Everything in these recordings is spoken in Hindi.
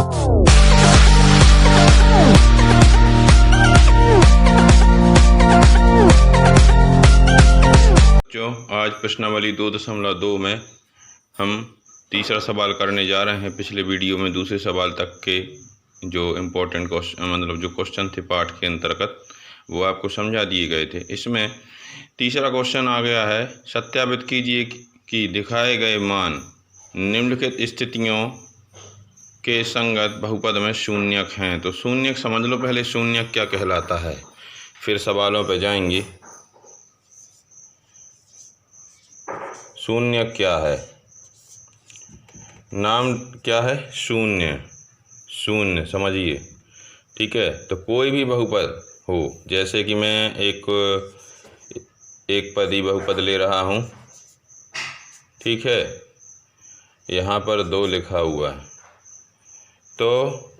बच्चों, आज प्रश्नावली 2.2 में हम तीसरा सवाल करने जा रहे हैं। पिछले वीडियो में दूसरे सवाल तक के जो इम्पोर्टेंट क्वेश्चन मतलब जो क्वेश्चन थे पाठ के अंतर्गत वो आपको समझा दिए गए थे। इसमें तीसरा क्वेश्चन आ गया है, सत्यापित कीजिए कि दिखाए गए मान निम्नलिखित स्थितियों के संगत बहुपद में शून्यक हैं। तो शून्यक समझ लो पहले, शून्यक क्या कहलाता है, फिर सवालों पे जाएंगे। शून्यक क्या है, नाम क्या है, शून्य, शून्य समझिए, ठीक है। तो कोई भी बहुपद हो, जैसे कि मैं एक पदी बहुपद ले रहा हूँ, ठीक है, यहाँ पर 2 लिखा हुआ है, तो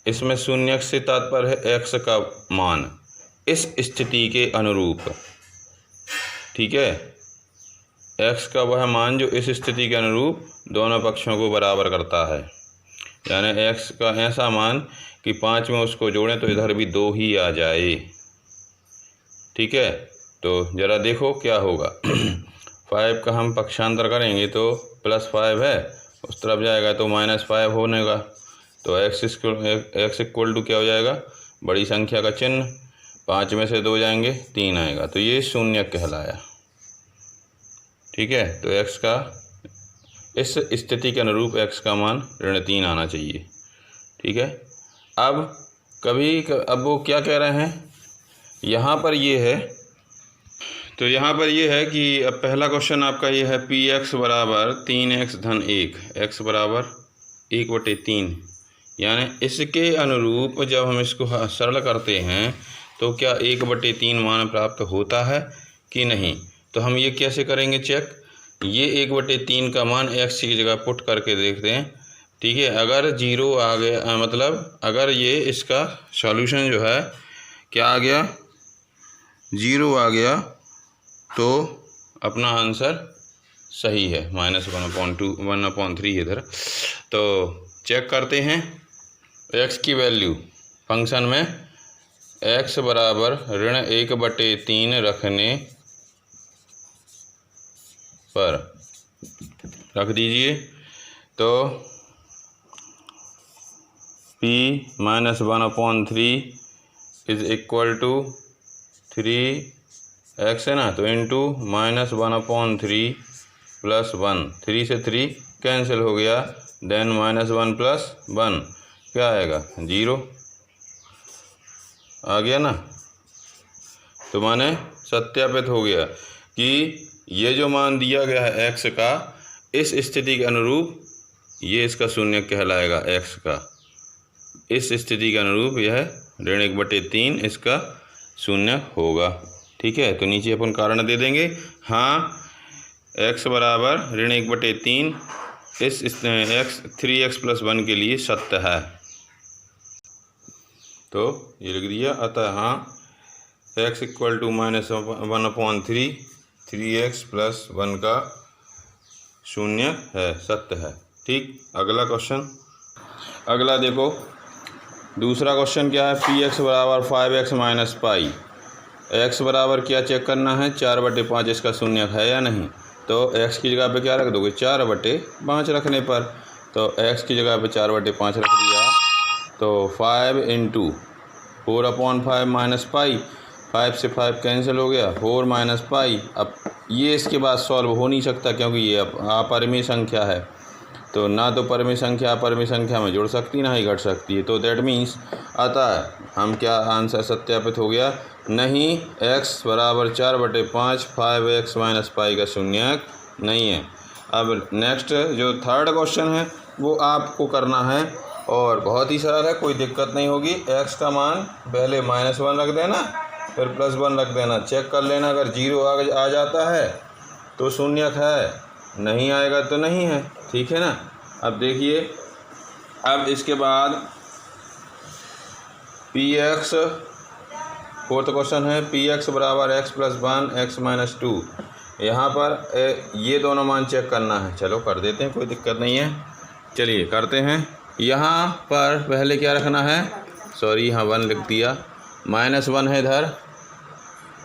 इसमें शून्यक से तात्पर्य है x का मान इस स्थिति के अनुरूप, ठीक है। x का वह मान जो इस स्थिति के अनुरूप दोनों पक्षों को बराबर करता है, यानी x का ऐसा मान कि 5 में उसको जोड़ें तो इधर भी 2 ही आ जाए, ठीक है। तो ज़रा देखो क्या होगा। 5 का हम पक्षांतर करेंगे तो +5 है, उस तरफ जाएगा तो -5 होने का, तो x इक्वल टू क्या हो जाएगा, बड़ी संख्या का चिन्ह, 5 में से 2 जाएंगे 3 आएगा, तो ये शून्यक कहलाया, ठीक है। तो x का इस स्थिति के अनुरूप x का मान ऋण 3 आना चाहिए, ठीक है। अब वो क्या कह रहे हैं, यहाँ पर ये है, तो यहाँ पर ये है कि अब पहला क्वेश्चन आपका ये है, px बराबर 3x धन 1, x बराबर 1/3, यानी इसके अनुरूप जब हम इसको सरल करते हैं तो क्या 1/3 मान प्राप्त होता है कि नहीं। तो हम ये कैसे करेंगे चेक, ये 1/3 का मान x की जगह पुट करके देखते हैं, ठीक है। अगर 0 आ गया, मतलब अगर ये इसका सॉल्यूशन जो है क्या आ गया, 0 आ गया, तो अपना आंसर सही है, -1/3 इधर। तो चेक करते हैं x की वैल्यू फंक्शन में, x बराबर -1/3 रखने पर रख दीजिए, तो p -1/3 is equal to 3x है ना, तो इंटू -1/3 + 1, 3 से 3 कैंसिल हो गया, देन -1 + 1 क्या आएगा, 0 आ गया ना। तो माने सत्यापित हो गया कि ये जो मान दिया गया है x का इस स्थिति के अनुरूप, ये इसका शून्य कहलाएगा, x का इस स्थिति के अनुरूप यह ऋण 1/3 इसका शून्य होगा, ठीक है। तो नीचे अपन कारण दे देंगे, हाँ x बराबर ऋण 1/3 इस 3x + 1 के लिए सत्य है, तो ये लिख दिया। अतः हाँ x इक्वल टू -1/3 3x + 1 का शून्य है, सत्य है, ठीक। अगला क्वेश्चन, अगला देखो दूसरा क्वेश्चन क्या है, px बराबर 5x - पाई, x बराबर क्या चेक करना है, 4/5 इसका शून्यक है या नहीं। तो x की जगह पे क्या रख दोगे, 4/5 रखने पर, तो x की जगह पे 4/5 रख दिया, तो 5 × 4/5 - पाई, 5 से 5 कैंसिल हो गया, 4 - पाई। अब ये इसके बाद सॉल्व हो नहीं सकता क्योंकि ये अपरिमेय संख्या है, तो ना तो परिमेय संख्या अपरिमेय संख्या में जुड़ सकती ना ही घट सकती है, तो दैट मीन्स अतः हम क्या आंसर सत्यापित हो गया, नहीं x बराबर 4/5 5x - पाई का शून्यक नहीं है। अब नेक्स्ट जो थर्ड क्वेश्चन है वो आपको करना है और बहुत ही सरल है, कोई दिक्कत नहीं होगी। x का मान पहले -1 रख देना, फिर +1 रख देना, चेक कर लेना, अगर 0 आ जाता है तो शून्यक है, नहीं आएगा तो नहीं है, ठीक है ना। अब देखिए, अब इसके बाद px, फोर्थ क्वेश्चन है, px बराबर x + 1 x - 2, यहाँ पर ये दोनों मान चेक करना है। चलो कर देते हैं, कोई दिक्कत नहीं है, चलिए करते हैं। यहाँ पर पहले क्या रखना है, सॉरी यहाँ 1 लिख दिया, -1 है इधर,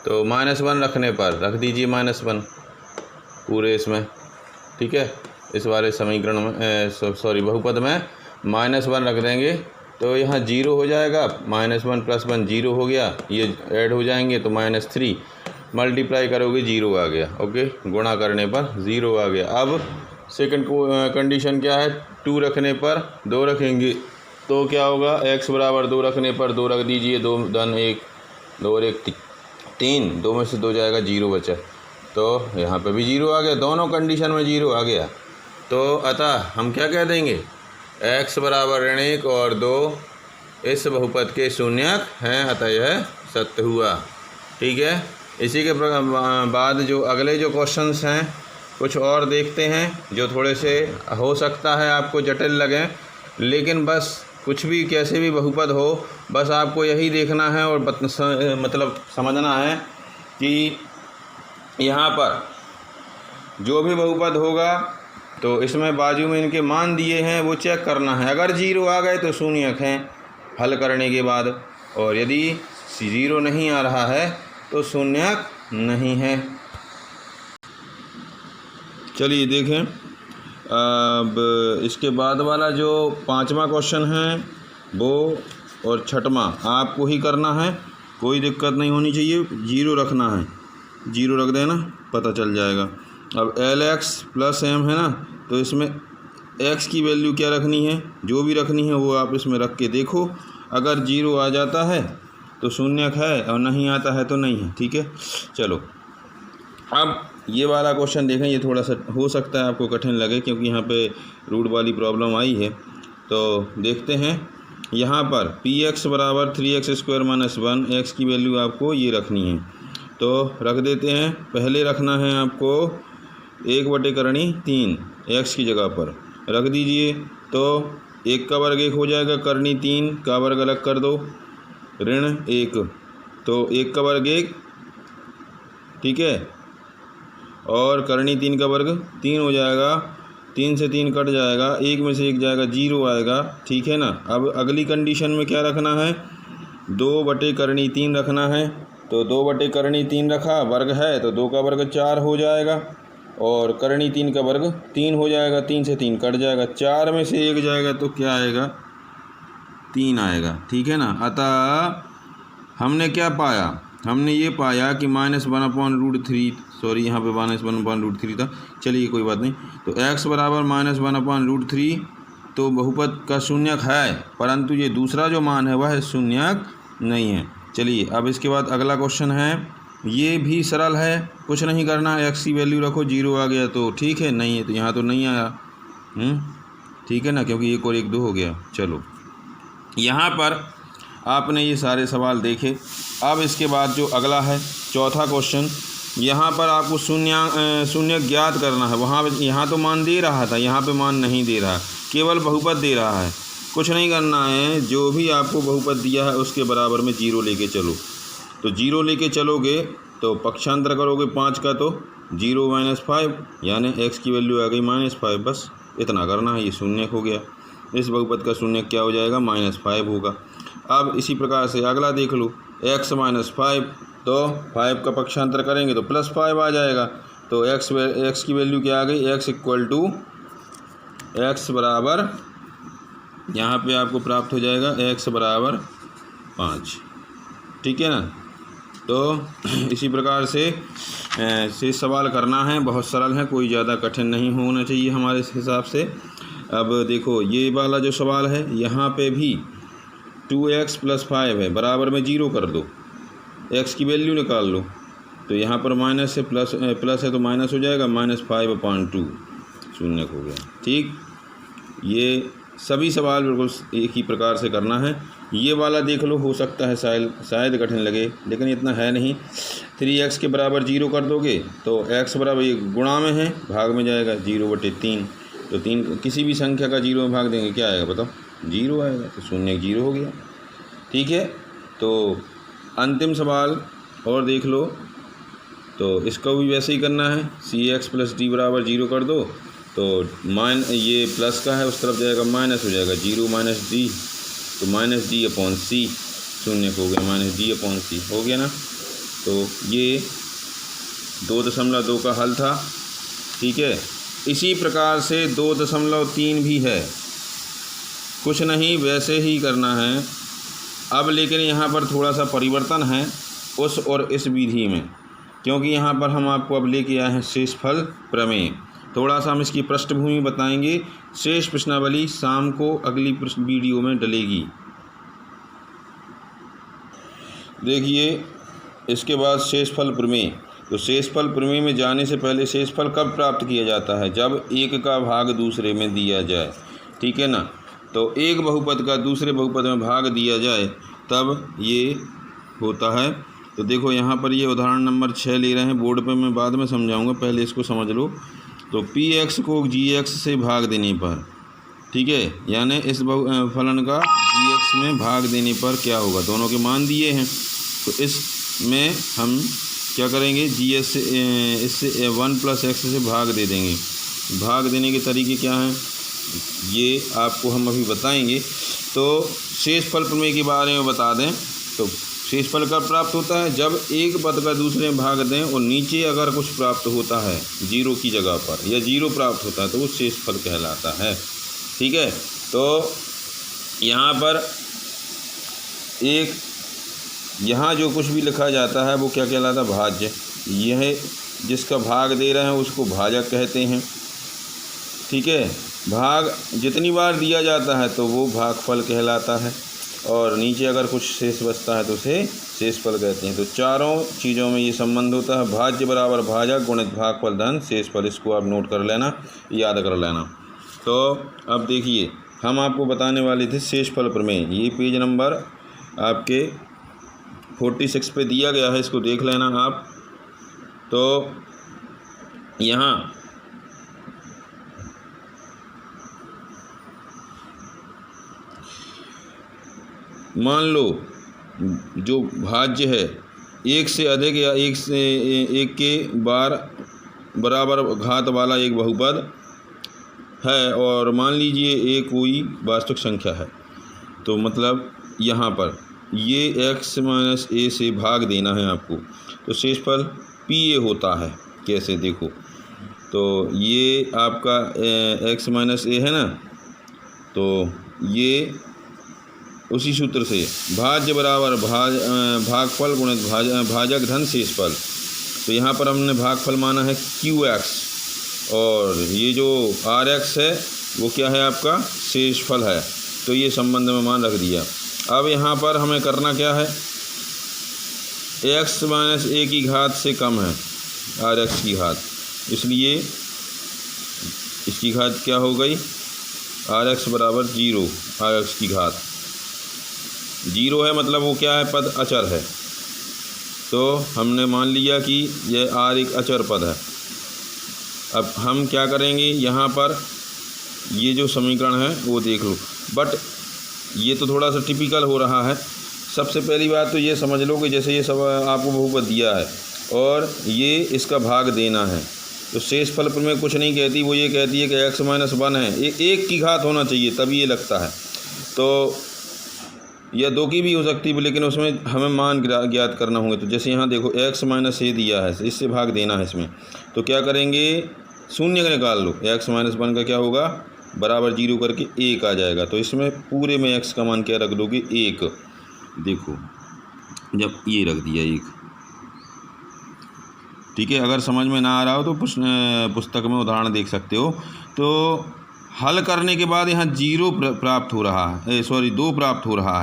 तो -1 रखने पर रख दीजिए -1 पूरे इसमें, ठीक है। इस वाले समीकरण में सॉरी बहुपद में -1 रख देंगे तो यहाँ 0 हो जाएगा, -1 + 1 0 हो गया, ये ऐड हो जाएंगे तो -3 मल्टीप्लाई करोगे 0 आ गया, ओके, गुणा करने पर 0 आ गया। अब सेकंड कंडीशन क्या है, 2 रखने पर 2 रखेंगे तो क्या होगा, x बराबर 2 रखने पर 2 रख दीजिए, 2 धन 1, 2 और 1 3, 2 में से 2 जाएगा, 0 बचा, तो यहाँ पे भी 0 आ गया, दोनों कंडीशन में 0 आ गया। तो अतः हम क्या कह देंगे, x बराबर ऋण 1 और 2 इस बहुपद के शून्यक हैं, अतः यह सत्य हुआ, ठीक है। इसी के बाद जो अगले जो क्वेश्चंस हैं कुछ और देखते हैं जो थोड़े से हो सकता है आपको जटिल लगें, लेकिन बस कुछ भी कैसे भी बहुपद हो, बस आपको यही देखना है और मतलब समझना है कि यहाँ पर जो भी बहुपद होगा तो इसमें बाजू में इनके मान दिए हैं वो चेक करना है। अगर 0 आ गए तो शून्यक हैं हल करने के बाद, और यदि 0 नहीं आ रहा है तो शून्यक नहीं है। चलिए देखें, अब इसके बाद वाला जो 5वां क्वेश्चन है वो और 6वां आपको ही करना है, कोई दिक्कत नहीं होनी चाहिए, 0 रखना है, 0 रख देना, पता चल जाएगा। अब LX + M है ना, तो इसमें x की वैल्यू क्या रखनी है, जो भी रखनी है वो आप इसमें रख के देखो, अगर 0 आ जाता है तो शून्यक है और नहीं आता है तो नहीं है, ठीक है। चलो अब ये वाला क्वेश्चन देखें, ये थोड़ा सा हो सकता है आपको कठिन लगे क्योंकि यहाँ पे रूट वाली प्रॉब्लम आई है, तो देखते हैं। यहाँ पर px बराबर 3x² - 1, x की वैल्यू आपको ये रखनी है, तो रख देते हैं। पहले रखना है आपको 1/3 x की जगह पर रख दीजिए, तो 1 का वर्ग 1 हो जाएगा, करनी 3 का वर्ग अलग कर दो, ऋण 1, तो 1 का वर्ग 1, ठीक है, और करनी 3 का वर्ग 3 हो जाएगा, 3 से 3 कट जाएगा, 1 में से 1 जाएगा, 0 आएगा, ठीक है ना। अब अगली कंडीशन में क्या रखना है, 2/3 रखना है, तो 2/3 रखा, वर्ग है तो 2 का वर्ग 4 हो जाएगा, और करनी 3 का वर्ग 3 हो जाएगा, 3 से 3 कट जाएगा, 4 में से 1 जाएगा तो क्या आएगा, 3 आएगा, ठीक है ना। अतः हमने क्या पाया, हमने ये पाया कि -1/√3, सॉरी यहाँ पे -1/√3 था, चलिए कोई बात नहीं, तो x बराबर -1/√3 तो बहुपद का शून्यक है, परंतु ये दूसरा जो मान है वह शून्यक नहीं है। चलिए अब इसके बाद अगला क्वेश्चन है, ये भी सरल है, कुछ नहीं करना, x की वैल्यू रखो, 0 आ गया तो ठीक है, नहीं है तो यहाँ तो नहीं आया, ठीक है ना, क्योंकि 1 और 1 2 हो गया। चलो यहाँ पर आपने ये सारे सवाल देखे। अब इसके बाद जो अगला है चौथा क्वेश्चन, यहाँ पर आपको शून्य ज्ञात करना है। वहाँ यहाँ तो मान दे रहा था, यहाँ पे मान नहीं दे रहा, केवल बहुपद दे रहा है। कुछ नहीं करना है, जो भी आपको बहुपद दिया है उसके बराबर में 0 लेके चलो। तो 0 लेके चलोगे तो पक्षांतर करोगे 5 का, तो 0 - 5 यानी x की वैल्यू आ गई -5, बस इतना करना है, ये शून्यक हो गया। इस बहुपद का शून्यक क्या हो जाएगा, -5 होगा। अब इसी प्रकार से अगला देख लो, x - 5, तो 5 का पक्षांतर करेंगे तो +5 आ जाएगा, तो x की वैल्यू क्या आ गई, x बराबर यहाँ पे आपको प्राप्त हो जाएगा x बराबर 5, ठीक है ना। तो इसी प्रकार से सवाल करना है, बहुत सरल है, कोई ज़्यादा कठिन नहीं होना चाहिए हमारे हिसाब से। अब देखो ये वाला जो सवाल है, यहाँ पे भी 2x + 5 है, बराबर में 0 कर दो, x की वैल्यू निकाल लो, तो यहाँ पर माइनस से प्लस है तो माइनस हो जाएगा, -5/2 शून्यक हो गया, ठीक। ये सभी सवाल बिल्कुल एक ही प्रकार से करना है। ये वाला देख लो, हो सकता है शायद कठिन लगे, लेकिन इतना है नहीं। 3x के बराबर 0 कर दोगे तो x बराबर, ये गुणा में है, भाग में जाएगा 0/3, तो 3 किसी भी संख्या का 0 में भाग देंगे, क्या आएगा बताओ, 0 आएगा, तो शून्य 0 हो गया, ठीक है। तो अंतिम सवाल और देख लो, तो इसको भी वैसे ही करना है, cx + d बराबर 0 कर दो, तो ये प्लस का है, उस तरफ जाएगा माइनस हो जाएगा, 0 माइनस डी, तो माइनस डी अपॉन सी, शून्य हो गया माइनस डी अपॉन सी, हो गया ना। तो ये 2.2 का हल था, ठीक है। इसी प्रकार से 2.3 भी है, कुछ नहीं वैसे ही करना है। अब लेकिन यहाँ पर थोड़ा सा परिवर्तन है उस और इस विधि में, क्योंकि यहाँ पर हम आपको अब लेके आए हैं शेषफल प्रमेय। थोड़ा सा हम इसकी पृष्ठभूमि बताएंगे। शेष प्रश्नावली शाम को अगली वीडियो में डलेगी। देखिए इसके बाद शेषफल प्रमेय। तो शेषफल प्रमेय में जाने से पहले शेषफल कब प्राप्त किया जाता है? जब एक का भाग दूसरे में दिया जाए, ठीक है ना। तो एक बहुपद का दूसरे बहुपद में भाग दिया जाए तब ये होता है। तो देखो यहाँ पर ये उदाहरण नंबर 6 ले रहे हैं, बोर्ड पे मैं बाद में समझाऊंगा, पहले इसको समझ लो। तो px को gx से भाग देने पर, ठीक है, यानी इस फलन का gx में भाग देने पर क्या होगा, दोनों के मान दिए हैं। तो इसमें हम क्या करेंगे, gx से इससे 1 + x से भाग दे देंगे। भाग देने के तरीके क्या हैं ये आपको हम अभी बताएंगे। तो शेषफल प्रमेय के बारे में बता दें तो शेषफल कब प्राप्त होता है? जब एक पद का दूसरे में भाग दें और नीचे अगर कुछ प्राप्त होता है 0 की जगह पर, या 0 प्राप्त होता है तो वो शेषफल कहलाता है, ठीक है। तो यहाँ पर यहाँ जो कुछ भी लिखा जाता है वो क्या कहलाता है? भाज्य। यह जिसका भाग दे रहे हैं उसको भाजक कहते हैं, ठीक है। भाग जितनी बार दिया जाता है तो वो भागफल कहलाता है, और नीचे अगर कुछ शेष बचता है तो उसे शेषफल कहते हैं। तो चारों चीज़ों में ये संबंध होता है, भाज्य बराबर भाजक गुणित भागफल धन शेषफल। इसको आप नोट कर लेना, याद कर लेना। तो अब देखिए हम आपको बताने वाले थे शेषफल प्रमेय। ये पेज नंबर आपके 46 पे दिया गया है, इसको देख लेना आप। तो यहाँ मान लो जो भाज्य है एक से अधिक या एक के बार बराबर घात वाला एक बहुपद है, और मान लीजिए ये कोई वास्तविक संख्या है। तो मतलब यहाँ पर ये x - a से भाग देना है आपको, तो शेषफल pa होता है। कैसे देखो, तो ये आपका x - a है ना, तो ये उसी सूत्र से भाज्य बराबर भागफल गुणित भाजक धन शेषफल। तो यहाँ पर हमने भागफल माना है qx, और ये जो rx है वो क्या है आपका शेषफल है। तो ये संबंध में मान रख दिया। अब यहाँ पर हमें करना क्या है, x - a की घात से कम है rx की घात, इसलिए इसकी घात क्या हो गई, rx बराबर 0। rx की घात 0 है, मतलब वो क्या है, पद अचर है। तो हमने मान लिया कि यह r एक अचर पद है। अब हम क्या करेंगे, यहाँ पर ये जो समीकरण है वो देख लो, बट ये तो थोड़ा सा टिपिकल हो रहा है। सबसे पहली बात तो ये समझ लो कि जैसे ये सब आपको बहुपद दिया है और ये इसका भाग देना है, तो शेषफल प्रमेय कुछ नहीं कहती, वो ये कहती है कि x - 1 है, एक की घात होना चाहिए तभी ये लगता है। तो या 2 की भी हो सकती है, लेकिन उसमें हमें मान ज्ञात करना होंगे। तो जैसे यहाँ देखो x - a दिया है, इससे भाग देना है इसमें, तो क्या करेंगे, शून्य का निकाल लो। x - 1 का क्या होगा, बराबर 0 करके 1 आ जाएगा। तो इसमें पूरे में x का मान क्या रख दोगे, 1। देखो जब ये रख दिया 1, ठीक है। अगर समझ में ना आ रहा हो तो पुस्तक में उदाहरण देख सकते हो। तो हल करने के बाद यहाँ 0 प्राप्त हो रहा है, 2 प्राप्त हो रहा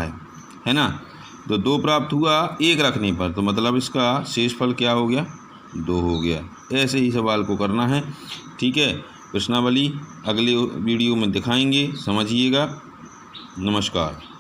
है ना। तो 2 प्राप्त हुआ 1 रखने पर, तो मतलब इसका शेषफल क्या हो गया, 2 हो गया। ऐसे ही सवाल को करना है, ठीक है। प्रश्नावली अगले वीडियो में दिखाएंगे, समझिएगा। नमस्कार।